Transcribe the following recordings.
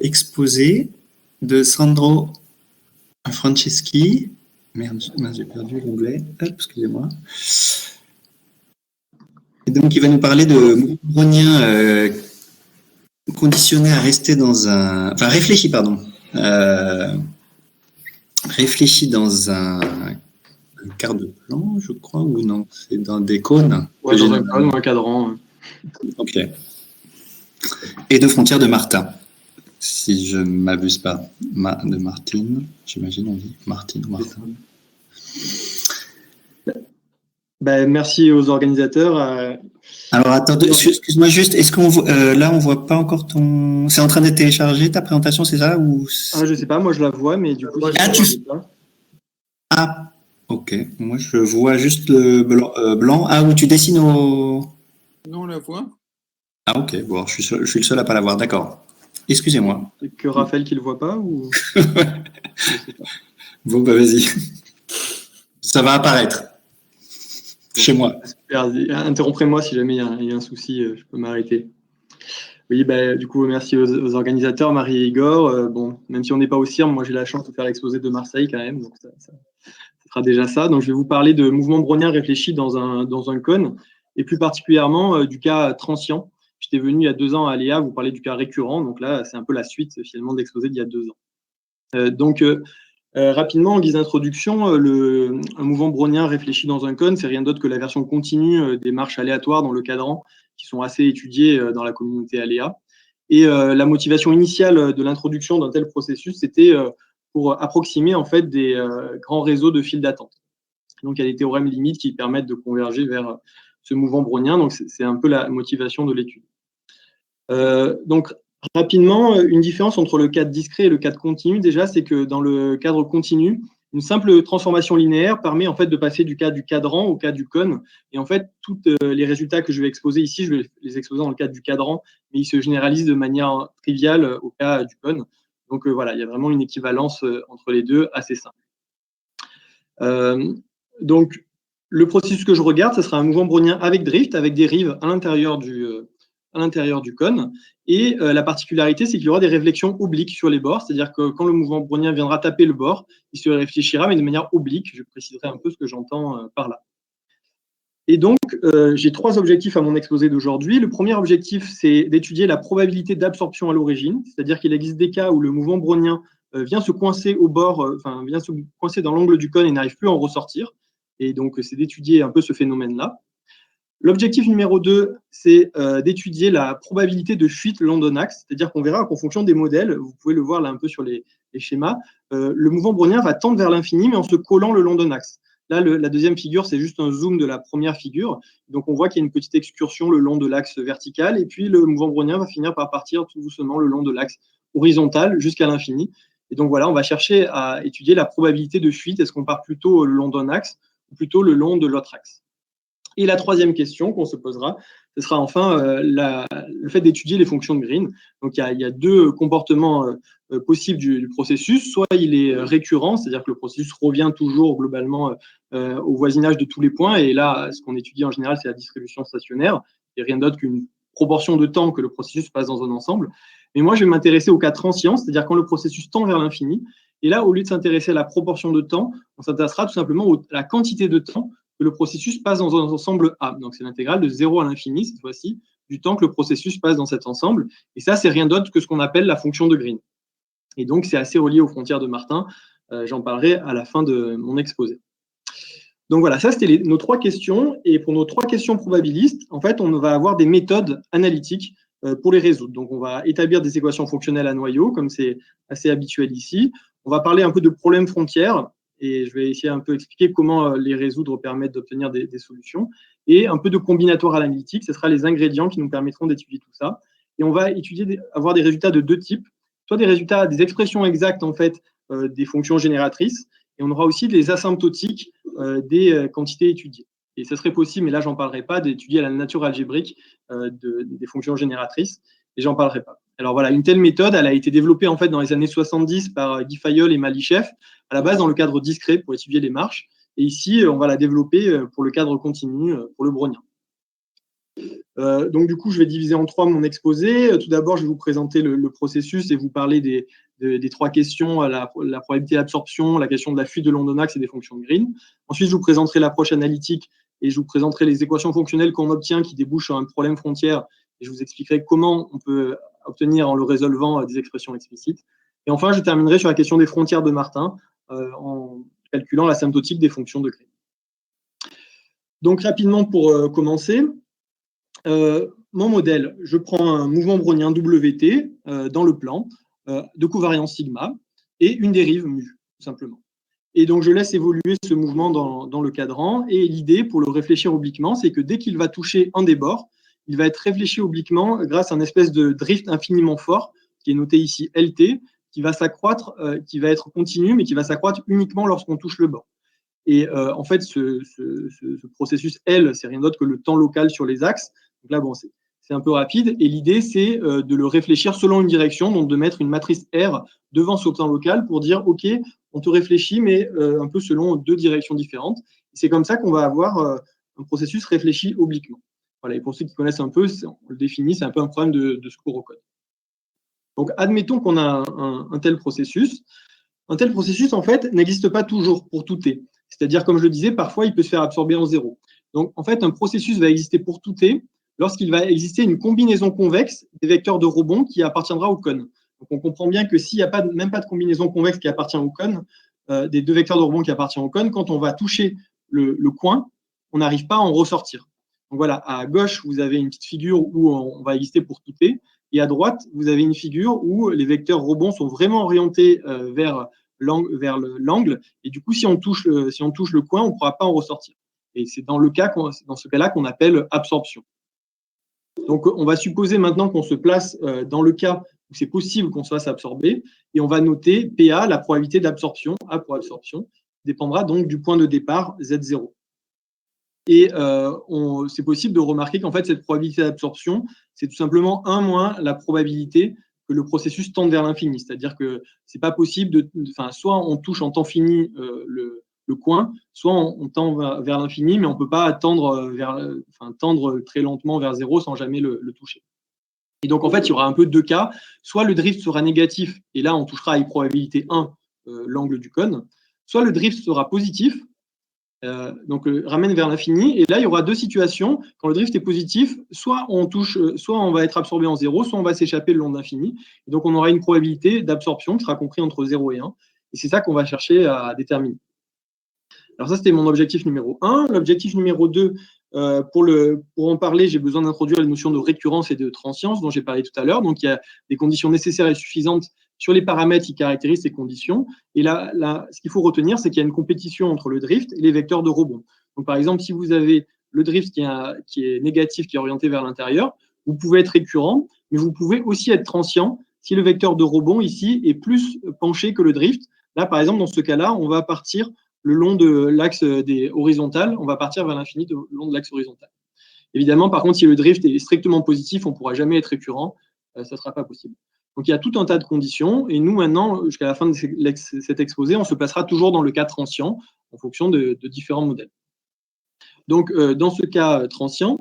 exposé de Sandro Franceschi. Merde, j'ai perdu l'onglet. Excusez-moi. Et donc, il va nous parler de mouvement brownien conditionné à rester dans un... Enfin, réfléchi, pardon. Réfléchi dans un quart de plan, je crois, ou non? C'est dans des cônes? Ouais, dans un cône ou un cadran. Ok. Et de frontières de Martin, si je ne m'abuse pas. De Martine, j'imagine on dit Martine ou Martin. Ben, merci aux organisateurs. Alors, attends, excuse-moi juste, est-ce qu'on là, on voit pas encore ton... C'est en train d'être téléchargé, ta présentation, c'est ça ou... Je sais pas, moi je la vois, mais du coup... Ok. Moi, je vois juste le blanc. Ah, où tu dessines au... Non, on la voit. Ah, ok. Bon, je suis le seul à pas la voir. D'accord. Excusez-moi. C'est que Raphaël qui le voit pas ou... Bon, bah vas-y. Ça va apparaître. Chez moi. Super. Interrompez-moi si jamais il y a un souci, je peux m'arrêter. Oui, bah, du coup, merci aux organisateurs, Marie et Igor. Bon, même si on n'est pas au CIRM, moi j'ai la chance de faire l'exposé de Marseille quand même, donc ça fera déjà ça. Donc je vais vous parler de mouvement brownien réfléchi dans un cône, et plus particulièrement du cas transient. J'étais venu il y a 2 ans à Léa vous parler du cas récurrent, donc là c'est un peu la suite finalement de l'exposé d'il y a 2 ans. Rapidement, en guise d'introduction, un mouvement brownien réfléchi dans un cône, c'est rien d'autre que la version continue des marches aléatoires dans le cadran, qui sont assez étudiées dans la communauté Aléa. Et la motivation initiale de l'introduction d'un tel processus, c'était pour approximer en fait des grands réseaux de files d'attente. Donc, il y a des théorèmes limites qui permettent de converger vers ce mouvement brownien. Donc, c'est un peu la motivation de l'étude. Donc, rapidement, une différence entre le cadre discret et le cadre continu, déjà, c'est que dans le cadre continu, une simple transformation linéaire permet en fait de passer du cas du cadran au cas du cône. Et en fait, tous les résultats que je vais exposer ici, je vais les exposer dans le cadre du cadran, mais ils se généralisent de manière triviale au cas du cône. Donc voilà, il y a vraiment une équivalence entre les deux assez simple. Donc, le processus que je regarde, ce sera un mouvement brownien avec drift, avec des rives à l'intérieur du cône. Et la particularité, c'est qu'il y aura des réflexions obliques sur les bords, c'est-à-dire que quand le mouvement brownien viendra taper le bord, il se réfléchira, mais de manière oblique. Je préciserai un peu ce que j'entends par là. Et donc, j'ai 3 objectifs à mon exposé d'aujourd'hui. Le premier objectif, c'est d'étudier la probabilité d'absorption à l'origine, c'est-à-dire qu'il existe des cas où le mouvement brownien vient se coincer au bord, vient se coincer dans l'angle du cône et n'arrive plus à en ressortir. Et donc, c'est d'étudier un peu ce phénomène-là. L'objectif numéro 2, c'est d'étudier la probabilité de fuite le long d'un axe, c'est-à-dire qu'on verra qu'en fonction des modèles, vous pouvez le voir là un peu sur les schémas, le mouvement brownien va tendre vers l'infini, mais en se collant le long d'un axe. Là, la deuxième figure, c'est juste un zoom de la première figure. Donc, on voit qu'il y a une petite excursion le long de l'axe vertical, et puis le mouvement brownien va finir par partir tout doucement le long de l'axe horizontal jusqu'à l'infini. Et donc, voilà, on va chercher à étudier la probabilité de fuite. Est-ce qu'on part plutôt le long d'un axe ou plutôt le long de l'autre axe? Et la troisième question qu'on se posera, ce sera enfin le fait d'étudier les fonctions de Green. Donc, il y a 2 comportements possibles du processus. Soit il est récurrent, c'est-à-dire que le processus revient toujours globalement au voisinage de tous les points. Et là, ce qu'on étudie en général, c'est la distribution stationnaire. Il n'y a rien d'autre qu'une proportion de temps que le processus passe dans un ensemble. Mais moi, je vais m'intéresser au cas transient, c'est-à-dire quand le processus tend vers l'infini. Et là, au lieu de s'intéresser à la proportion de temps, on s'intéressera tout simplement à la quantité de temps que le processus passe dans un ensemble A. Donc, c'est l'intégrale de 0 à l'infini, cette fois-ci, du temps que le processus passe dans cet ensemble. Et ça, c'est rien d'autre que ce qu'on appelle la fonction de Green. Et donc, c'est assez relié aux frontières de Martin. J'en parlerai à la fin de mon exposé. Donc voilà, ça, c'était nos 3 questions. Et pour nos 3 questions probabilistes, en fait, on va avoir des méthodes analytiques pour les résoudre. Donc, on va établir des équations fonctionnelles à noyau, comme c'est assez habituel ici. On va parler un peu de problèmes frontières, et je vais essayer un peu expliquer comment les résoudre permettent d'obtenir des solutions. Et un peu de combinatoire analytique, ce sera les ingrédients qui nous permettront d'étudier tout ça. Et on va avoir des résultats de 2 types, soit des résultats, des expressions exactes, en fait, des fonctions génératrices, et on aura aussi des asymptotiques des quantités étudiées. Et ce serait possible, mais là, j'en parlerai pas, d'étudier la nature algébrique des fonctions génératrices, et j'en parlerai pas. Alors voilà, une telle méthode, elle a été développée en fait dans les années 70 par Guy Fayol et Malichev, à la base dans le cadre discret pour étudier les marches. Et ici, on va la développer pour le cadre continu, pour le brownien. Donc, du coup, je vais diviser en 3 mon exposé. Tout d'abord, je vais vous présenter le processus et vous parler des 3 questions, la probabilité d'absorption, la question de la fuite de Londonax et des fonctions de Green. Ensuite, je vous présenterai l'approche analytique et je vous présenterai les équations fonctionnelles qu'on obtient qui débouchent sur un problème frontière. Et je vous expliquerai comment on peut obtenir, en le résolvant, des expressions explicites. Et enfin, je terminerai sur la question des frontières de Martin en calculant l'asymptotique des fonctions de Green. Donc, rapidement, pour commencer, mon modèle, je prends un mouvement brownien WT dans le plan de covariance sigma et une dérive mu, tout simplement. Et donc, je laisse évoluer ce mouvement dans le cadran. Et l'idée, pour le réfléchir obliquement, c'est que dès qu'il va toucher un des bords, il va être réfléchi obliquement grâce à une espèce de drift infiniment fort, qui est noté ici LT, qui va s'accroître, qui va être continu, mais qui va s'accroître uniquement lorsqu'on touche le bord. Et en fait, ce processus L, c'est rien d'autre que le temps local sur les axes. Donc là, bon, c'est un peu rapide. Et l'idée, c'est de le réfléchir selon une direction, donc de mettre une matrice R devant ce temps local pour dire, OK, on te réfléchit, mais un peu selon 2 directions différentes. C'est comme ça qu'on va avoir un processus réfléchi obliquement. Voilà, et pour ceux qui connaissent un peu, on le définit, c'est un peu un problème de secours au code. Donc, admettons qu'on a un tel processus. Un tel processus, en fait, n'existe pas toujours pour tout T. C'est-à-dire, comme je le disais, parfois, il peut se faire absorber en zéro. Donc, en fait, un processus va exister pour tout T lorsqu'il va exister une combinaison convexe des vecteurs de rebond qui appartiendra au cône. Donc, on comprend bien que s'il n'y a même pas de combinaison convexe qui appartient au cône, des 2 vecteurs de rebond qui appartiennent au cône, quand on va toucher le coin, on n'arrive pas à en ressortir. Donc voilà, à gauche, vous avez une petite figure où on va exister pour tout T, et à droite, vous avez une figure où les vecteurs rebonds sont vraiment orientés vers l'angle, et du coup, si on touche le coin, on ne pourra pas en ressortir. Et c'est dans ce cas-là qu'on appelle absorption. Donc, on va supposer maintenant qu'on se place dans le cas où c'est possible qu'on se fasse absorber, et on va noter PA, la probabilité d'absorption, A pour absorption, dépendra donc du point de départ Z0. Et c'est possible de remarquer qu'en fait, cette probabilité d'absorption, c'est tout simplement 1 moins la probabilité que le processus tende vers l'infini. C'est-à-dire que c'est pas possible soit on touche en temps fini le coin, soit on tend vers l'infini, mais on peut pas tendre très lentement vers 0 sans jamais le toucher. Et donc, en fait, il y aura un peu 2 cas. Soit le drift sera négatif, et là, on touchera avec probabilité 1 l'angle du cône. Soit le drift sera positif, donc ramène vers l'infini, et là il y aura 2 situations. Quand le drift est positif, soit on va être absorbé en 0, soit on va s'échapper le long de l'infini, et donc on aura une probabilité d'absorption qui sera comprise entre 0 et 1, et c'est ça qu'on va chercher à déterminer. Alors ça, c'était mon objectif numéro 1. L'objectif numéro 2, pour en parler, j'ai besoin d'introduire les notions de récurrence et de transience dont j'ai parlé tout à l'heure. Donc il y a des conditions nécessaires et suffisantes sur les paramètres qui caractérisent ces conditions. Et là, ce qu'il faut retenir, c'est qu'il y a une compétition entre le drift et les vecteurs de rebond. Donc, par exemple, si vous avez le drift qui est négatif, qui est orienté vers l'intérieur, vous pouvez être récurrent, mais vous pouvez aussi être transient si le vecteur de rebond ici est plus penché que le drift. Là, par exemple, dans ce cas-là, on va partir le long de l'axe des horizontales, on va partir vers l'infini le long de l'axe horizontal. Évidemment, par contre, si le drift est strictement positif, on ne pourra jamais être récurrent, ça ne sera pas possible. Donc, il y a tout un tas de conditions, et nous, maintenant, jusqu'à la fin de cet exposé, on se placera toujours dans le cas transient, en fonction de différents modèles. Donc, dans ce cas transient,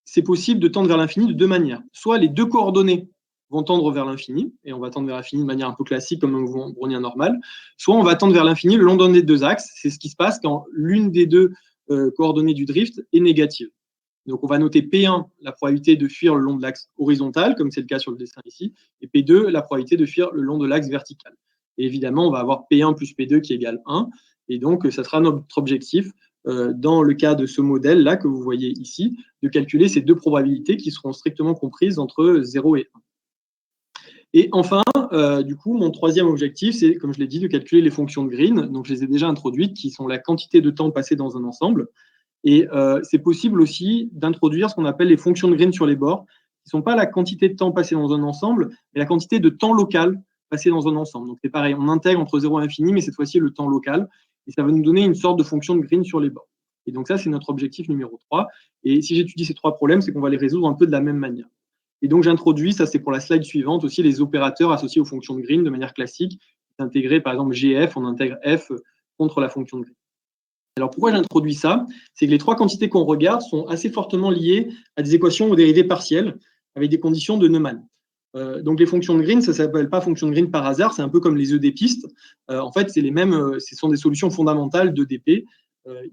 c'est possible de tendre vers l'infini de 2 manières. Soit les 2 coordonnées vont tendre vers l'infini, et on va tendre vers l'infini de manière un peu classique, comme un mouvement brownien normal, soit on va tendre vers l'infini le long d'un des 2 axes. C'est ce qui se passe quand l'une des 2 coordonnées du drift est négative. Donc, on va noter P1, la probabilité de fuir le long de l'axe horizontal, comme c'est le cas sur le dessin ici, et P2, la probabilité de fuir le long de l'axe vertical. Et évidemment, on va avoir P1 plus P2 qui égale 1, et donc ça sera notre objectif, dans le cas de ce modèle-là que vous voyez ici, de calculer ces 2 probabilités qui seront strictement comprises entre 0 et 1. Et enfin, du coup, mon 3e objectif, c'est, comme je l'ai dit, de calculer les fonctions de Green. Donc, je les ai déjà introduites, qui sont la quantité de temps passé dans un ensemble. Et c'est possible aussi d'introduire ce qu'on appelle les fonctions de Green sur les bords, qui ne sont pas la quantité de temps passé dans un ensemble, mais la quantité de temps local passé dans un ensemble. Donc, c'est pareil, on intègre entre 0 et infini, mais cette fois-ci, le temps local. Et ça va nous donner une sorte de fonction de Green sur les bords. Et donc, ça, c'est notre objectif numéro 3. Et si j'étudie ces 3 problèmes, c'est qu'on va les résoudre un peu de la même manière. Et donc, j'introduis, ça c'est pour la slide suivante, aussi les opérateurs associés aux fonctions de Green de manière classique. Intégrer, par exemple, GF, on intègre F contre la fonction de Green. Alors, pourquoi j'introduis ça? C'est que les trois quantités qu'on regarde sont assez fortement liées à des équations aux dérivées partielles avec des conditions de Neumann. Donc, les fonctions de Green, ça ne s'appelle pas fonction de Green par hasard, c'est un peu comme les œufs des pistes. En fait, c'est les mêmes, ce sont des solutions fondamentales de DP.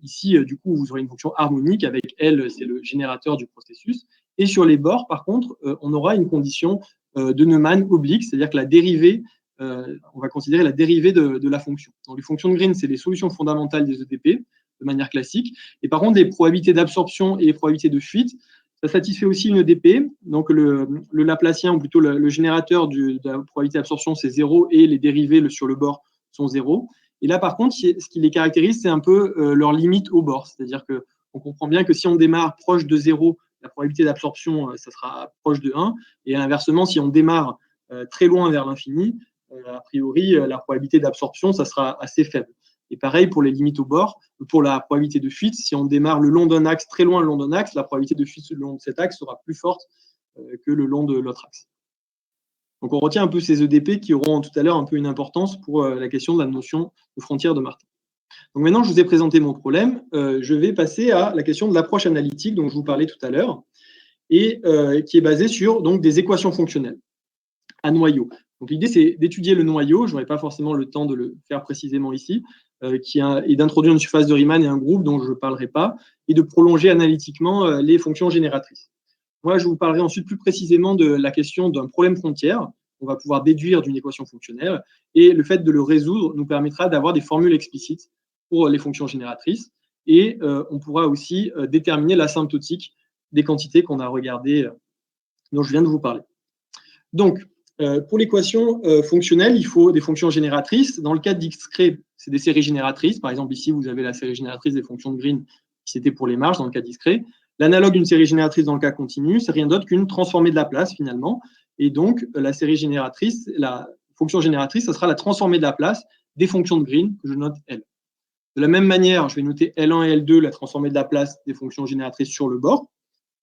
Ici, du coup, vous aurez une fonction harmonique avec L, c'est le générateur du processus. Et sur les bords, par contre, on aura une condition de Neumann oblique, c'est-à-dire que la dérivée, on va considérer la dérivée de la fonction. Donc, les fonctions de Green, c'est les solutions fondamentales des EDP de manière classique. Et par contre, les probabilités d'absorption et les probabilités de fuite, ça satisfait aussi une EDP. Donc, le Laplacien, ou plutôt le générateur de la probabilité d'absorption, c'est 0 et les dérivées sur le bord sont 0. Et là, par contre, ce qui les caractérise, c'est un peu leur limite au bord. C'est-à-dire qu'on comprend bien que si on démarre proche de 0, la probabilité d'absorption, ça sera proche de 1. Et inversement, si on démarre très loin vers l'infini, a priori, la probabilité d'absorption, ça sera assez faible. Et pareil pour les limites au bord, pour la probabilité de fuite, si on démarre le long d'un axe, très loin le long d'un axe, la probabilité de fuite le long de cet axe sera plus forte que le long de l'autre axe. Donc on retient un peu ces EDP qui auront tout à l'heure un peu une importance pour la question de la notion de frontière de Martin. Donc maintenant, je vous ai présenté mon problème. Je vais passer à la question de l'approche analytique dont je vous parlais tout à l'heure et qui est basée sur donc, des équations fonctionnelles à noyau. Donc l'idée, c'est d'étudier le noyau. Je n'aurai pas forcément le temps de le faire précisément ici, et d'introduire une surface de Riemann et un groupe dont je ne parlerai pas, et de prolonger analytiquement les fonctions génératrices. Moi, je vous parlerai ensuite plus précisément de la question d'un problème frontière qu'on va pouvoir déduire d'une équation fonctionnelle, et le fait de le résoudre nous permettra d'avoir des formules explicites pour les fonctions génératrices, et on pourra aussi déterminer l'asymptotique des quantités qu'on a regardées, dont je viens de vous parler. Donc, pour l'équation fonctionnelle, il faut des fonctions génératrices. Dans le cas discret, c'est des séries génératrices. Par exemple, ici, vous avez la série génératrice des fonctions de Green, qui c'était pour les marges dans le cas discret. L'analogue d'une série génératrice dans le cas continu, c'est rien d'autre qu'une transformée de Laplace, finalement. Et donc, la série génératrice, la fonction génératrice, ça sera la transformée de Laplace des fonctions de Green, que je note L. De la même manière, je vais noter L1 et L2, la transformée de Laplace des fonctions génératrices sur le bord,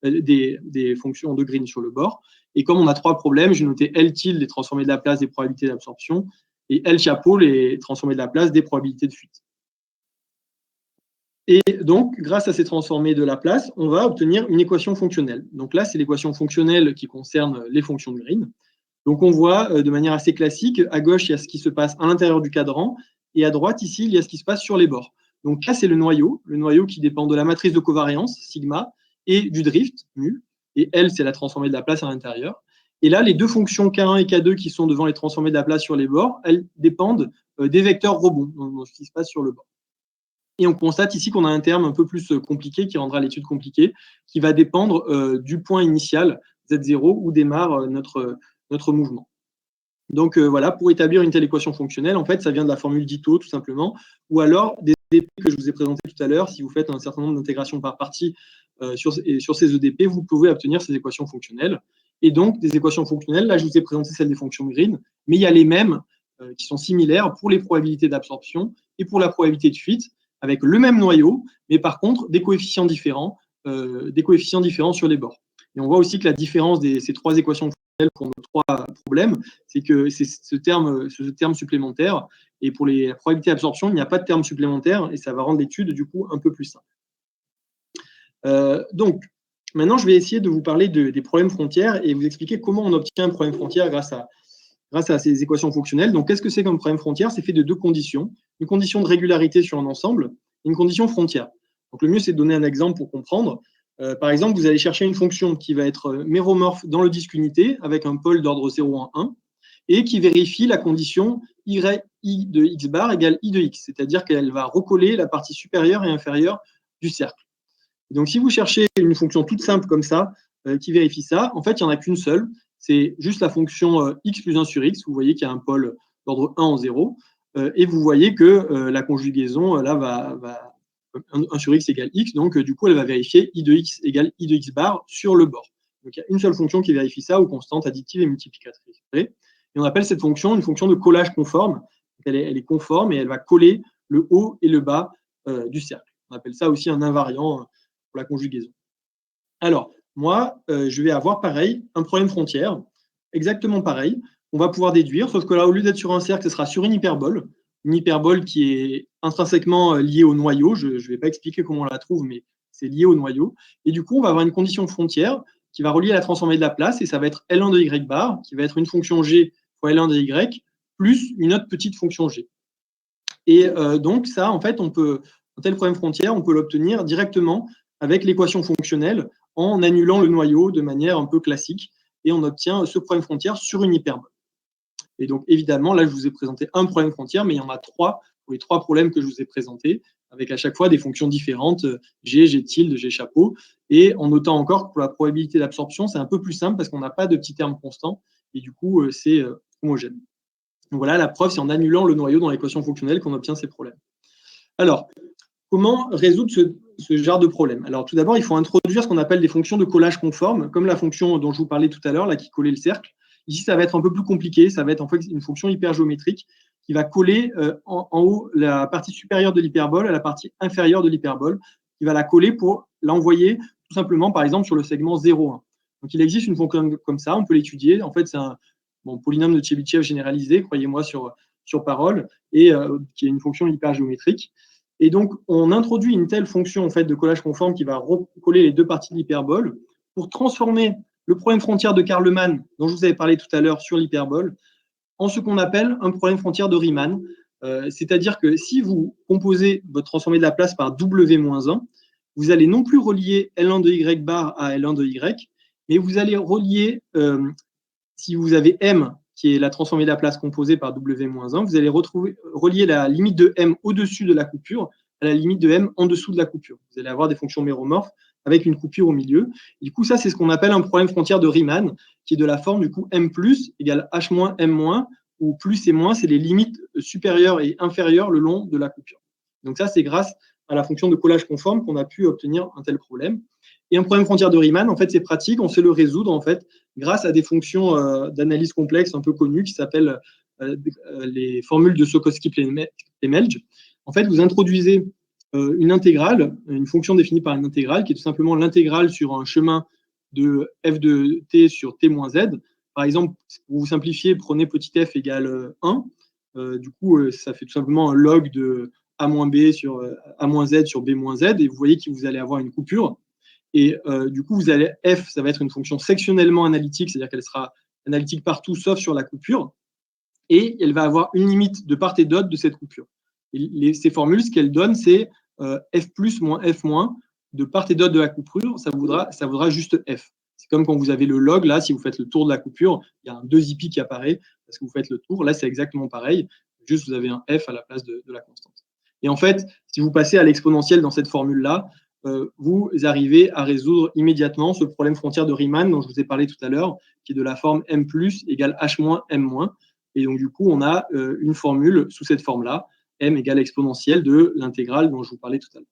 des fonctions de Green sur le bord. Et comme on a trois problèmes, j'ai noté L tilde, les transformées de Laplace des probabilités d'absorption, et L chapeau, les transformées de Laplace des probabilités de fuite. Et donc, grâce à ces transformées de Laplace, on va obtenir une équation fonctionnelle. Donc là, c'est l'équation fonctionnelle qui concerne les fonctions de Green. Donc on voit de manière assez classique, à gauche, il y a ce qui se passe à l'intérieur du cadran, et à droite, ici, il y a ce qui se passe sur les bords. Donc là, c'est le noyau qui dépend de la matrice de covariance, sigma, et du drift, mu. Et L, c'est la transformée de Laplace à l'intérieur. Et là, les deux fonctions K1 et K2 qui sont devant les transformées de Laplace sur les bords, elles dépendent des vecteurs rebonds, dans ce qui se passe sur le bord. Et on constate ici qu'on a un terme un peu plus compliqué, qui rendra l'étude compliquée, qui va dépendre du point initial, Z0, où démarre notre mouvement. Donc voilà, pour établir une telle équation fonctionnelle, en fait, ça vient de la formule d'Ito, tout simplement, ou alors des EDP que je vous ai présentés tout à l'heure. Si vous faites un certain nombre d'intégrations par partie sur ces EDP, vous pouvez obtenir ces équations fonctionnelles. Et donc, des équations fonctionnelles, là, je vous ai présenté celles des fonctions de Green, mais il y a les mêmes qui sont similaires pour les probabilités d'absorption et pour la probabilité de fuite, avec le même noyau, mais par contre, des coefficients différents sur les bords. Et on voit aussi que la différence de ces trois équations pour nos trois problèmes, c'est que c'est ce terme supplémentaire, et pour les probabilités d'absorption, il n'y a pas de terme supplémentaire, et ça va rendre l'étude du coup un peu plus simple. Donc, maintenant, je vais essayer de vous parler des problèmes frontières et vous expliquer comment on obtient un problème frontière grâce à ces équations fonctionnelles. Donc, qu'est-ce que c'est comme problème frontière? C'est fait de deux conditions. Une condition de régularité sur un ensemble et une condition frontière. Donc, le mieux, c'est de donner un exemple pour comprendre. Par exemple, vous allez chercher une fonction qui va être méromorphe dans le disque unité avec un pôle d'ordre 0 en 1 et qui vérifie la condition i de x bar égale i de x, c'est-à-dire qu'elle va recoller la partie supérieure et inférieure du cercle. Et donc, si vous cherchez une fonction toute simple comme ça, qui vérifie ça, en fait, il n'y en a qu'une seule. C'est juste la fonction x plus 1 sur x. Vous voyez qu'il y a un pôle d'ordre 1 en 0. Et vous voyez que la conjugaison, là, va 1 sur x égale x, donc du coup, elle va vérifier i de x égale i de x bar sur le bord. Donc, il y a une seule fonction qui vérifie ça aux constantes additives et multiplicatrices. Et on appelle cette fonction une fonction de collage conforme. Donc, elle est conforme et elle va coller le haut et le bas du cercle. On appelle ça aussi un invariant pour la conjugaison. Alors, moi, je vais avoir pareil, un problème frontière, exactement pareil. On va pouvoir déduire, sauf que là, au lieu d'être sur un cercle, ce sera sur une hyperbole. une hyperbole qui est intrinsèquement liée au noyau. Je ne vais pas expliquer comment on la trouve, mais c'est lié au noyau. Et du coup, on va avoir une condition frontière qui va relier la transformée de Laplace, et ça va être L1 de y bar, qui va être une fonction g fois L1 de y, plus une autre petite fonction g. Et donc, ça, en fait, un tel problème frontière, on peut l'obtenir directement avec l'équation fonctionnelle en annulant le noyau de manière un peu classique, et on obtient ce problème frontière sur une hyperbole. Et donc, évidemment, là, je vous ai présenté un problème frontière, mais il y en a trois pour les trois problèmes que je vous ai présentés, avec à chaque fois des fonctions différentes, G, G tilde, G chapeau. Et en notant encore que pour la probabilité d'absorption, c'est un peu plus simple parce qu'on n'a pas de petits termes constants, et du coup, c'est homogène. Donc voilà, la preuve, c'est en annulant le noyau dans l'équation fonctionnelle qu'on obtient ces problèmes. Alors, comment résoudre ce genre de problème? Alors, tout d'abord, il faut introduire ce qu'on appelle des fonctions de collage conforme, comme la fonction dont je vous parlais tout à l'heure, là, qui collait le cercle. Ici, ça va être un peu plus compliqué. Ça va être en fait une fonction hypergéométrique qui va coller en haut la partie supérieure de l'hyperbole à la partie inférieure de l'hyperbole, qui va la coller pour l'envoyer tout simplement, par exemple, sur le segment 0,1. Donc, il existe une fonction comme ça, on peut l'étudier. En fait, c'est un polynôme de Chebyshev généralisé, croyez-moi, sur parole, et qui est une fonction hypergéométrique. Et donc, on introduit une telle fonction en fait, de collage conforme qui va recoller les deux parties de l'hyperbole pour transformer le problème frontière de Karleman, dont je vous avais parlé tout à l'heure sur l'hyperbole, en ce qu'on appelle un problème frontière de Riemann. C'est-à-dire que si vous composez votre transformée de Laplace par W-1, vous allez non plus relier L1 de y bar à L1 de y, mais vous allez relier, si vous avez M, qui est la transformée de Laplace composée par W-1, vous allez relier la limite de M au-dessus de la coupure à la limite de M en dessous de la coupure. Vous allez avoir des fonctions méromorphes avec une coupure au milieu. Et du coup, ça, c'est ce qu'on appelle un problème frontière de Riemann, qui est de la forme, du coup, M plus égale H moins M moins, où plus et moins, c'est les limites supérieures et inférieures le long de la coupure. Donc ça, c'est grâce à la fonction de collage conforme qu'on a pu obtenir un tel problème. Et un problème frontière de Riemann, en fait, c'est pratique, on sait le résoudre, en fait, grâce à des fonctions d'analyse complexe un peu connues qui s'appellent les formules de Sokowski-Plemmelj. En fait, vous introduisez une intégrale, une fonction définie par une intégrale, qui est tout simplement l'intégrale sur un chemin de f de t sur t moins z. Par exemple, pour vous simplifier, prenez petit f égale 1. Du coup, ça fait tout simplement un log de a moins b sur a moins z sur b moins z, et vous voyez que vous allez avoir une coupure. Et du coup, f, ça va être une fonction sectionnellement analytique, c'est-à-dire qu'elle sera analytique partout sauf sur la coupure, et elle va avoir une limite de part et d'autre de cette coupure. Et ces formules, ce qu'elles donnent, c'est f plus moins f moins de part et d'autre de la coupure, ça vaudra juste f. C'est comme quand vous avez le log, là, si vous faites le tour de la coupure, il y a un 2ip qui apparaît parce que vous faites le tour. Là, c'est exactement pareil, juste vous avez un f à la place de la constante. Et en fait, si vous passez à l'exponentielle dans cette formule-là, vous arrivez à résoudre immédiatement ce problème frontière de Riemann dont je vous ai parlé tout à l'heure, qui est de la forme m plus égale h moins m moins. Et donc, du coup, on a une formule sous cette forme-là, m égale exponentielle de l'intégrale dont je vous parlais tout à l'heure.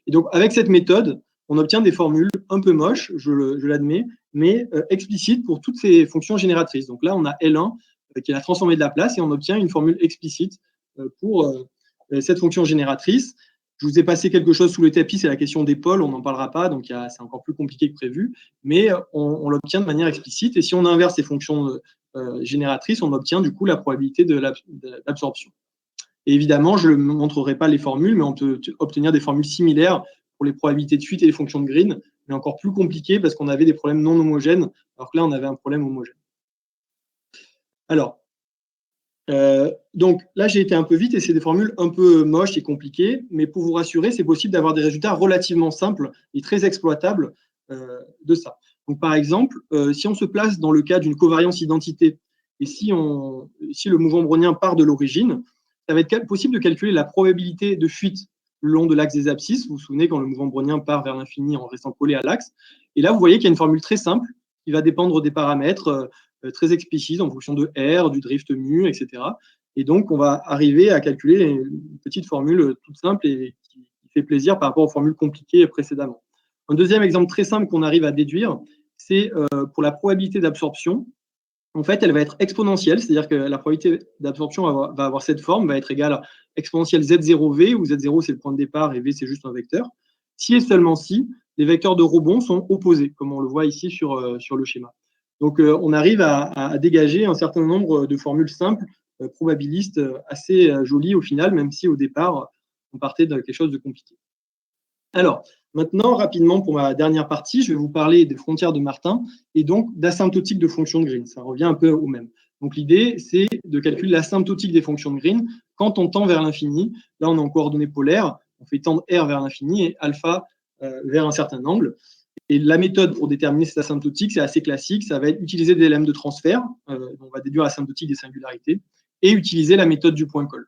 Et donc, avec cette méthode, on obtient des formules un peu moches, je l'admets, mais explicites pour toutes ces fonctions génératrices. Donc là, on a L1 qui est la transformée de Laplace, et on obtient une formule explicite pour cette fonction génératrice. Je vous ai passé quelque chose sous le tapis, c'est la question des pôles, on n'en parlera pas, donc c'est encore plus compliqué que prévu, mais on l'obtient de manière explicite, et si on inverse ces fonctions génératrices, on obtient du coup la probabilité de l'absorption. Et évidemment, je ne montrerai pas les formules, mais on peut obtenir des formules similaires pour les probabilités de fuite et les fonctions de Green, mais encore plus compliquées parce qu'on avait des problèmes non homogènes, alors que là, on avait un problème homogène. Alors, donc là, j'ai été un peu vite et c'est des formules un peu moches et compliquées, mais pour vous rassurer, c'est possible d'avoir des résultats relativement simples et très exploitables de ça. Donc, par exemple, si on se place dans le cas d'une covariance identité, et si le mouvement brownien part de l'origine, ça va être possible de calculer la probabilité de fuite le long de l'axe des abscisses. Vous vous souvenez quand le mouvement brownien part vers l'infini en restant collé à l'axe. Et là, vous voyez qu'il y a une formule très simple qui va dépendre des paramètres très explicites en fonction de R, du drift mu, etc. Et donc, on va arriver à calculer une petite formule toute simple et qui fait plaisir par rapport aux formules compliquées précédemment. Un deuxième exemple très simple qu'on arrive à déduire, c'est pour la probabilité d'absorption. En fait, elle va être exponentielle, c'est-à-dire que la probabilité d'absorption va avoir cette forme, va être égale à exponentielle Z0V, où Z0 c'est le point de départ et V c'est juste un vecteur, si et seulement si les vecteurs de rebond sont opposés, comme on le voit ici sur le schéma. Donc, on arrive à dégager un certain nombre de formules simples probabiliste assez joli au final, même si au départ, on partait de quelque chose de compliqué. Alors, maintenant, rapidement, pour ma dernière partie, je vais vous parler des frontières de Martin et donc d'asymptotique de fonctions de Green. Ça revient un peu au même. Donc, l'idée, c'est de calculer l'asymptotique des fonctions de Green quand on tend vers l'infini. Là, on est en coordonnées polaires. On fait tendre R vers l'infini et alpha vers un certain angle. Et la méthode pour déterminer cette asymptotique, c'est assez classique. Ça va être utiliser des lemmes de transfert. On va déduire l'asymptotique des singularités et utiliser la méthode du point-colle.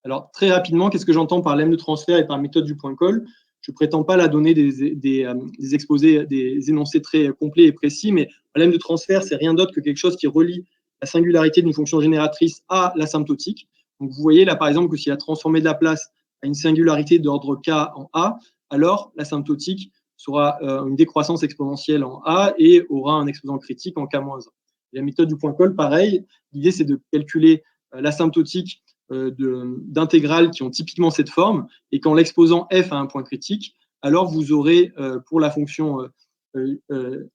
Alors, très rapidement, qu'est-ce que j'entends par lemme de transfert et par méthode du point-colle? Je ne prétends pas la donner des exposés, des énoncés très complets et précis, mais la lemme de transfert, c'est rien d'autre que quelque chose qui relie la singularité d'une fonction génératrice à l'asymptotique. Donc, vous voyez là, par exemple, que si la transformée de la place a une singularité d'ordre k en a, alors l'asymptotique sera une décroissance exponentielle en a et aura un exposant critique en k-1. La méthode du point-colle, pareil, l'idée, c'est de calculer l'asymptotique d'intégrales qui ont typiquement cette forme, et quand l'exposant f a un point critique, alors vous aurez pour la fonction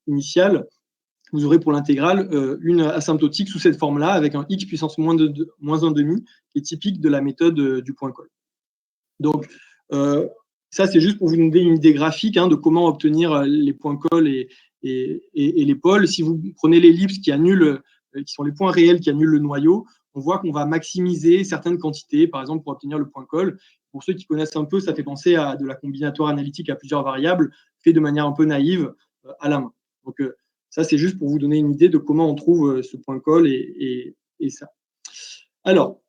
initiale, vous aurez pour l'intégrale une asymptotique sous cette forme-là, avec un x puissance moins 1,5, qui est typique de la méthode du point-colle. Donc, ça, c'est juste pour vous donner une idée graphique de comment obtenir les points-colle et les pôles. Si vous prenez l'ellipse qui sont les points réels qui annulent le noyau, on voit qu'on va maximiser certaines quantités, par exemple pour obtenir le point-colle. Pour ceux qui connaissent un peu, ça fait penser à de la combinatoire analytique à plusieurs variables, fait de manière un peu naïve à la main. Donc ça, c'est juste pour vous donner une idée de comment on trouve ce point-colle et ça. Alors,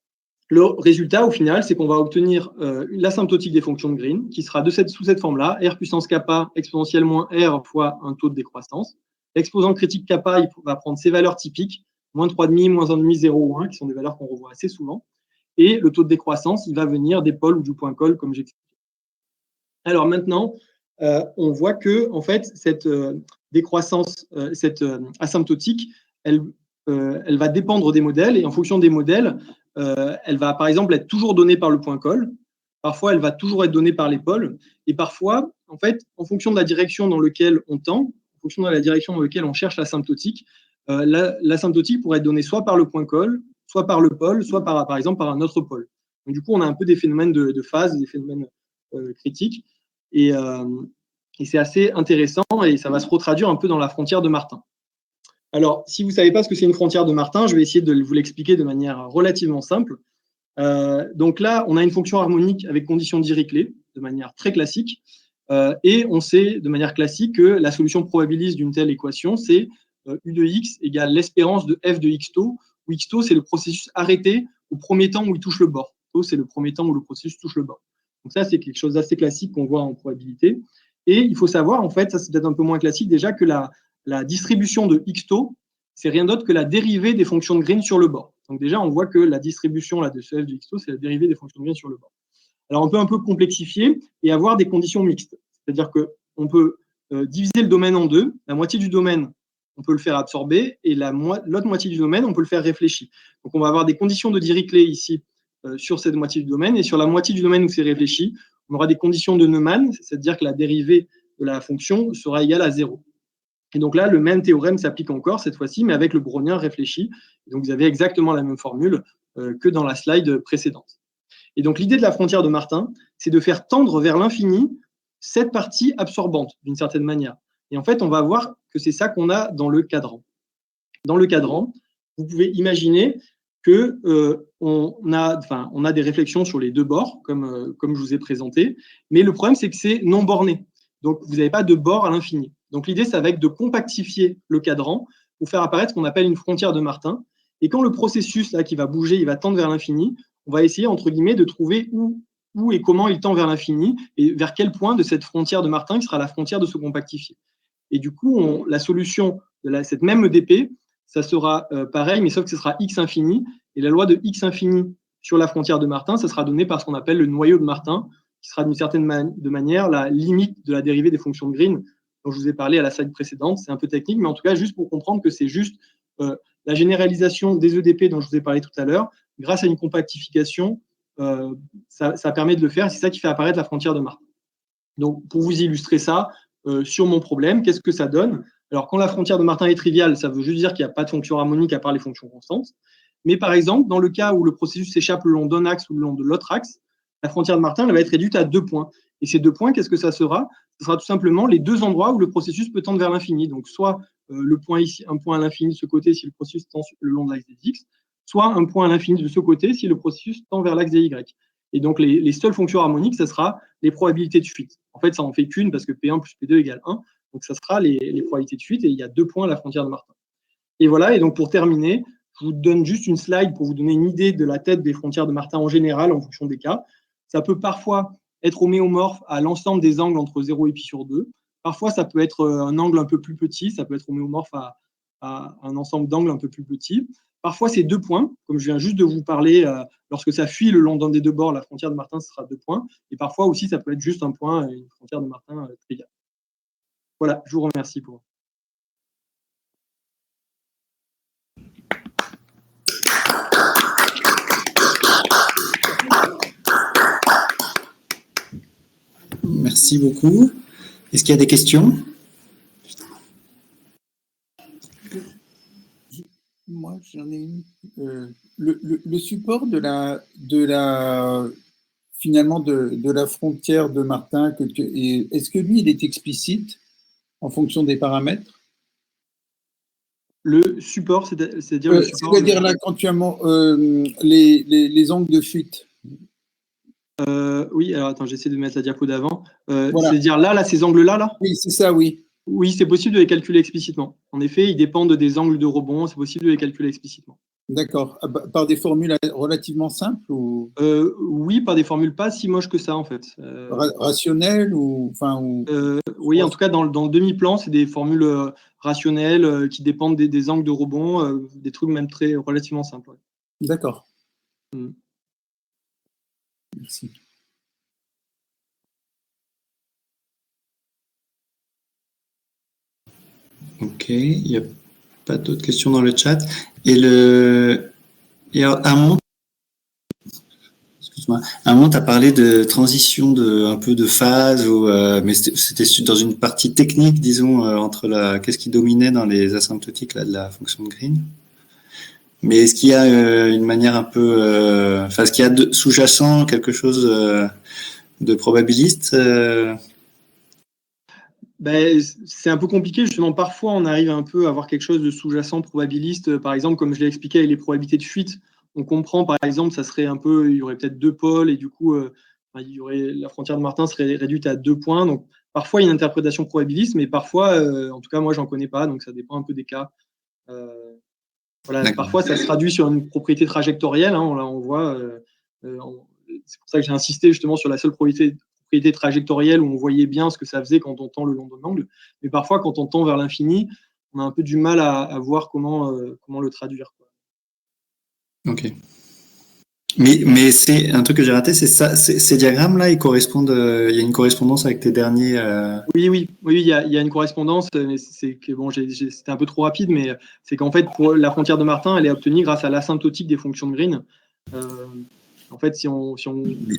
le résultat, au final, c'est qu'on va obtenir l'asymptotique des fonctions de Green, qui sera sous cette forme-là, R puissance kappa exponentielle moins R fois un taux de décroissance. L'exposant critique kappa, il va prendre ses valeurs typiques, moins 3,5, moins 1,5, 0 ou 1, qui sont des valeurs qu'on revoit assez souvent. Et le taux de décroissance, il va venir des pôles ou du point-colle, comme j'expliquais. Alors maintenant, on voit que en fait, cette décroissance, cette asymptotique, elle va dépendre des modèles, et en fonction des modèles, elle va par exemple être toujours donnée par le point-colle, parfois elle va toujours être donnée par les pôles, et parfois, en fait, en fonction de la direction dans laquelle on tend, en fonction de la direction dans laquelle on cherche l'asymptotique, l'asymptotique pourrait être donnée soit par le point-colle, soit par le pôle, soit par exemple par un autre pôle. Donc, du coup, on a un peu des phénomènes de phase, des phénomènes critiques, et c'est assez intéressant, et ça va se retraduire un peu dans la frontière de Martin. Alors, si vous ne savez pas ce que c'est une frontière de Martin, je vais essayer de vous l'expliquer de manière relativement simple. Donc là, on a une fonction harmonique avec condition de Dirichlet, de manière très classique, et on sait de manière classique que la solution probabiliste d'une telle équation, c'est U de x égale l'espérance de f de x tau, où x tau, c'est le processus arrêté au premier temps où il touche le bord. Tau, c'est le premier temps où le processus touche le bord. Donc ça, c'est quelque chose d'assez classique qu'on voit en probabilité. Et il faut savoir, en fait, ça c'est peut-être un peu moins classique déjà, que la distribution de x tau, c'est rien d'autre que la dérivée des fonctions de Green sur le bord. Donc déjà, on voit que la distribution là, de ce f de x tau, c'est la dérivée des fonctions de Green sur le bord. Alors, on peut un peu complexifier et avoir des conditions mixtes. C'est-à-dire qu'on peut diviser le domaine en deux. La moitié du domaine, on peut le faire absorber, et l'autre moitié du domaine, on peut le faire réfléchi. Donc, on va avoir des conditions de Dirichlet ici sur cette moitié du domaine, et sur la moitié du domaine où c'est réfléchi, on aura des conditions de Neumann, c'est-à-dire que la dérivée de la fonction sera égale à 0. Et donc là, le même théorème s'applique encore cette fois-ci, mais avec le brownien réfléchi. Et donc, vous avez exactement la même formule que dans la slide précédente. Et donc, l'idée de la frontière de Martin, c'est de faire tendre vers l'infini cette partie absorbante, d'une certaine manière. Et en fait, on va voir que c'est ça qu'on a dans le cadran. Dans le cadran, vous pouvez imaginer que on a des réflexions sur les deux bords, comme je vous ai présenté, mais le problème, c'est que c'est non borné. Donc, vous n'avez pas de bord à l'infini. Donc, l'idée, ça va être de compactifier le cadran pour faire apparaître ce qu'on appelle une frontière de Martin. Et quand le processus là, qui va bouger, il va tendre vers l'infini, on va essayer, entre guillemets, de trouver où et comment il tend vers l'infini et vers quel point de cette frontière de Martin qui sera la frontière de se compactifier. Et du coup, la solution de cette même EDP, ça sera pareil, mais sauf que ce sera x infini. Et la loi de x infini sur la frontière de Martin, ça sera donné par ce qu'on appelle le noyau de Martin, qui sera d'une certaine manière la limite de la dérivée des fonctions de Green, dont je vous ai parlé à la slide précédente. C'est un peu technique, mais en tout cas, juste pour comprendre que c'est juste la généralisation des EDP dont je vous ai parlé tout à l'heure, grâce à une compactification, ça permet de le faire. C'est ça qui fait apparaître la frontière de Martin. Donc, pour vous illustrer ça, sur mon problème, qu'est-ce que ça donne? Alors, quand la frontière de Martin est triviale, ça veut juste dire qu'il n'y a pas de fonction harmonique à part les fonctions constantes. Mais par exemple, dans le cas où le processus s'échappe le long d'un axe ou le long de l'autre axe, la frontière de Martin elle va être réduite à 2 points. Et ces 2 points, qu'est-ce que ça sera? Ce sera tout simplement les 2 endroits où le processus peut tendre vers l'infini. Donc, soit le point ici, un point à l'infini de ce côté si le processus tend le long de l'axe des x, soit un point à l'infini de ce côté si le processus tend vers l'axe des y. Et donc, les seules fonctions harmoniques, ce sera les probabilités de fuite. En fait, ça en fait qu'une parce que P1 plus P2 égale 1. Donc, ça sera les probabilités de fuite et il y a 2 points à la frontière de Martin. Et voilà, et donc pour terminer, je vous donne juste une slide pour vous donner une idée de la tête des frontières de Martin en général en fonction des cas. Ça peut parfois être homéomorphe à l'ensemble des angles entre 0 et pi sur 2. Parfois, ça peut être un angle un peu plus petit, ça peut être homéomorphe à un ensemble d'angles un peu plus petit. Parfois, c'est 2 points, comme je viens juste de vous parler, lorsque ça fuit le long d'un des deux bords, la frontière de Martin, ce sera 2 points. Et parfois aussi, ça peut être juste un point, une frontière de Martin triviale. Voilà, je vous remercie pour. Merci beaucoup. Est-ce qu'il y a des questions? Moi, j'en ai une. Le support finalement de la frontière de Martin, est-ce que lui, il est explicite en fonction des paramètres? Le support, c'est-à-dire le support. C'est-à-dire là, quand tu as les angles de fuite. Oui, alors attends, j'essaie de mettre la diapo d'avant. Voilà. C'est-à-dire là, ces angles-là, là? Oui, c'est ça, oui. Oui, c'est possible de les calculer explicitement. En effet, ils dépendent des angles de rebond, c'est possible de les calculer explicitement. D'accord. Par des formules relativement simples ou oui, par des formules pas si moches que ça, en fait. rationnelles ou oui, en tout cas, dans le demi-plan, c'est des formules rationnelles qui dépendent des angles de rebond, des trucs même relativement simples. Ouais. D'accord. Merci. Ok, il n'y a pas d'autres questions dans le chat. Et à un moment, tu as parlé de transition un peu de phase, mais c'était dans une partie technique, disons, entre qu'est-ce qui dominait dans les asymptotiques là, de la fonction de Green. Mais est-ce qu'il y a une manière un peu, est-ce qu'il y a sous-jacent quelque chose de probabiliste c'est un peu compliqué, justement. Parfois, on arrive un peu à avoir quelque chose de sous-jacent probabiliste. Par exemple, comme je l'ai expliqué avec les probabilités de fuite, on comprend, par exemple, il y aurait peut-être 2 pôles et du coup, la frontière de Martin serait réduite à 2 points. Donc, parfois, il y a une interprétation probabiliste, mais parfois, en tout cas, moi, j'en connais pas, donc ça dépend un peu des cas. Voilà, parfois, ça se traduit sur une propriété trajectorielle. Hein, on voit. C'est pour ça que j'ai insisté justement sur la seule propriété trajectorielle où on voyait bien ce que ça faisait quand on tend le long d'un angle. Mais parfois, quand on tend vers l'infini, on a un peu du mal à voir comment le traduire. Quoi. Ok. Mais c'est un truc que j'ai raté, c'est ça. Ces diagrammes-là, ils correspondent. Il y a une correspondance avec tes derniers. Oui, il y a une correspondance, mais c'est que bon, c'était un peu trop rapide, mais c'est qu'en fait, pour la frontière de Martin, elle est obtenue grâce à l'asymptotique des fonctions de Green. En fait, si on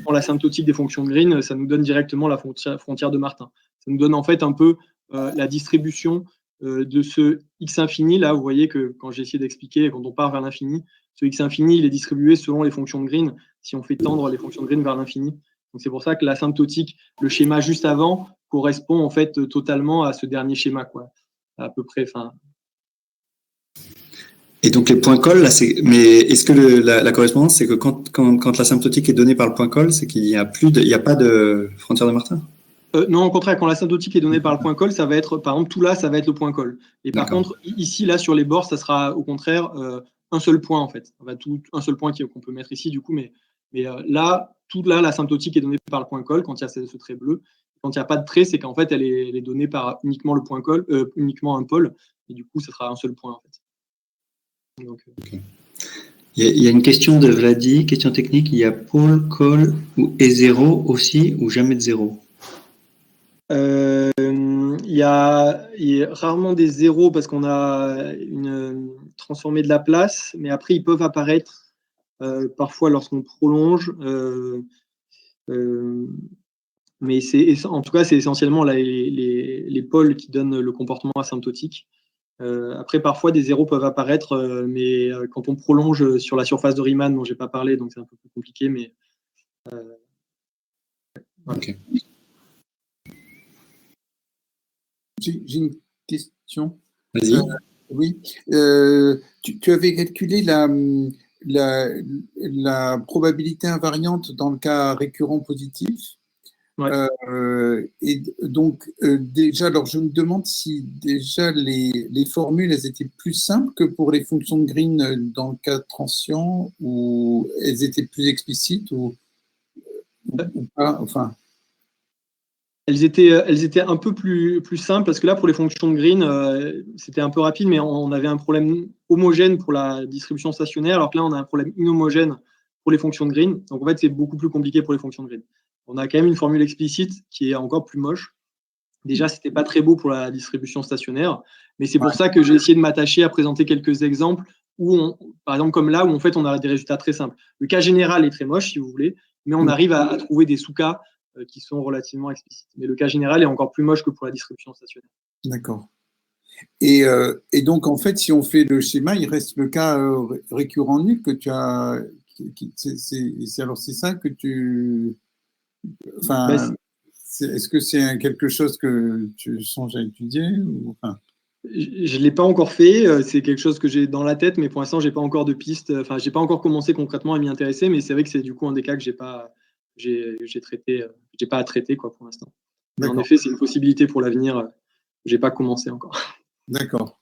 prend l'asymptotique des fonctions de Green, ça nous donne directement la frontière de Martin. Ça nous donne en fait un peu la distribution de ce x infini. Là, vous voyez que quand j'ai essayé d'expliquer, quand on part vers l'infini, ce x infini, il est distribué selon les fonctions de Green, si on fait tendre les fonctions de Green vers l'infini. Donc c'est pour ça que l'asymptotique, le schéma juste avant, correspond en fait totalement à ce dernier schéma, quoi. À peu près. Et donc les points cols, là, mais est-ce que la correspondance, c'est que quand l'asymptotique est donnée par le point col, c'est qu'il n'y a pas de frontière de Martin? Non, au contraire, quand l'asymptotique est donnée par le point col, ça va être, par exemple, tout là, ça va être le point col. Et par contre, ici, là, sur les bords, ça sera au contraire un seul point, en fait. Un seul point qu'on peut mettre ici, du coup, mais là, tout là, l'asymptotique est donnée par le point col quand il y a ce trait bleu. Quand il n'y a pas de trait, c'est qu'en fait, elle est donnée par uniquement le point col, uniquement un pôle, et du coup, ça sera un seul point, en fait. Donc, Il y a une question de Vladi, question technique. Il y a pôle, col et zéro aussi, ou jamais de zéro? Il y a rarement des zéros parce qu'on a transformé de la place, mais après ils peuvent apparaître parfois lorsqu'on prolonge. Mais en tout cas, c'est essentiellement les pôles qui donnent le comportement asymptotique. Après, parfois, des zéros peuvent apparaître, mais quand on prolonge sur la surface de Riemann, dont je n'ai pas parlé, donc c'est un peu plus compliqué. Mais, voilà. Ok. J'ai une question. Vas-y. Oui. Tu avais calculé la probabilité invariante dans le cas récurrent positif. Ouais. Et donc, déjà, alors je me demande si déjà les formules, elles étaient plus simples que pour les fonctions de Green dans le cas transient, ou elles étaient plus explicites ou pas, enfin. Elles étaient un peu plus simples parce que là, pour les fonctions de Green, c'était un peu rapide, mais on avait un problème homogène pour la distribution stationnaire, alors que là, on a un problème inhomogène pour les fonctions de Green. Donc, en fait, c'est beaucoup plus compliqué pour les fonctions de Green. On a quand même une formule explicite qui est encore plus moche. Déjà, c'était pas très beau pour la distribution stationnaire, mais c'est pour ça que j'ai essayé de m'attacher à présenter quelques exemples où, par exemple, comme là, où en fait, on a des résultats très simples. Le cas général est très moche, si vous voulez, mais on arrive à trouver des sous-cas qui sont relativement explicites. Mais le cas général est encore plus moche que pour la distribution stationnaire. D'accord. Et donc, en fait, si on fait le schéma, il reste le cas récurrent nul que tu as. Alors, c'est ça que tu. Enfin, est-ce que c'est quelque chose que tu songes à étudier ou, enfin... Je ne l'ai pas encore fait, c'est quelque chose que j'ai dans la tête, mais pour l'instant, je n'ai pas encore de piste. Enfin, je n'ai pas encore commencé concrètement à m'y intéresser, mais c'est vrai que c'est du coup un des cas que j'ai pas à traiter quoi, pour l'instant. Mais en effet, c'est une possibilité pour l'avenir. Je n'ai pas commencé encore. D'accord.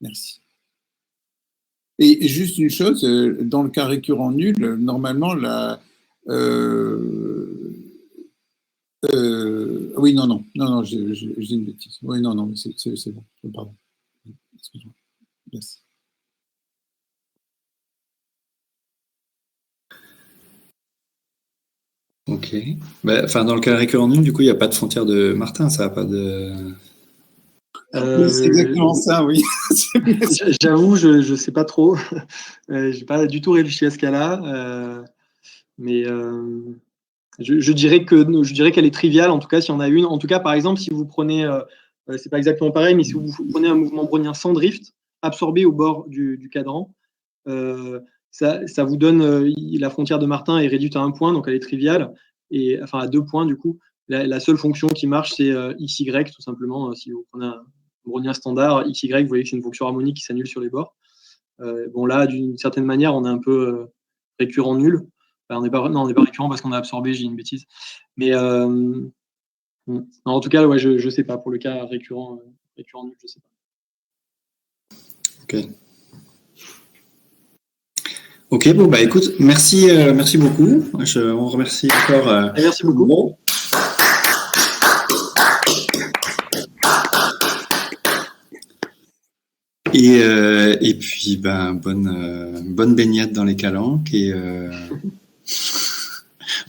Merci. Et juste une chose, dans le cas récurrent nul, normalement, oui, non, j'ai une bêtise. Oui, non, c'est bon. Pardon. Excuse-moi. Merci. Ok. Enfin, dans le cas récurrent nul, du coup, il n'y a pas de frontière de Martin, ça n'a pas de. C'est exactement ça, oui. J'avoue, je ne sais pas trop. Je n'ai pas du tout réfléchi à ce cas-là. Mais je dirais qu'elle est triviale, en tout cas, si on a une. En tout cas, par exemple, si vous prenez, c'est pas exactement pareil, mais si vous prenez un mouvement brownien sans drift, absorbé au bord du cadran, ça vous donne, la frontière de Martin est réduite à 1 point, donc elle est triviale, et enfin à 2 points du coup. La seule fonction qui marche, c'est xy, tout simplement. Si vous prenez un brownien standard, xy, vous voyez que c'est une fonction harmonique qui s'annule sur les bords. Bon, là, d'une certaine manière, on est un peu récurrent nul. Enfin, on n'est pas récurrent parce qu'on a absorbé, j'ai une bêtise. Mais non, en tout cas, ouais, je ne sais pas. Pour le cas récurrent nul, je ne sais pas. Ok. Ok, bon, écoute, merci beaucoup. On remercie encore. Merci beaucoup. Bon. Et puis, bonne baignade dans les calanques et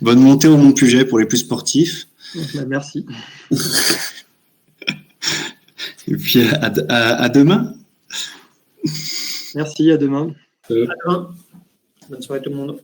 bonne montée au Mont Puget pour les plus sportifs. Merci. Et puis, à demain. Merci, à demain. À demain. Bonne soirée tout le monde.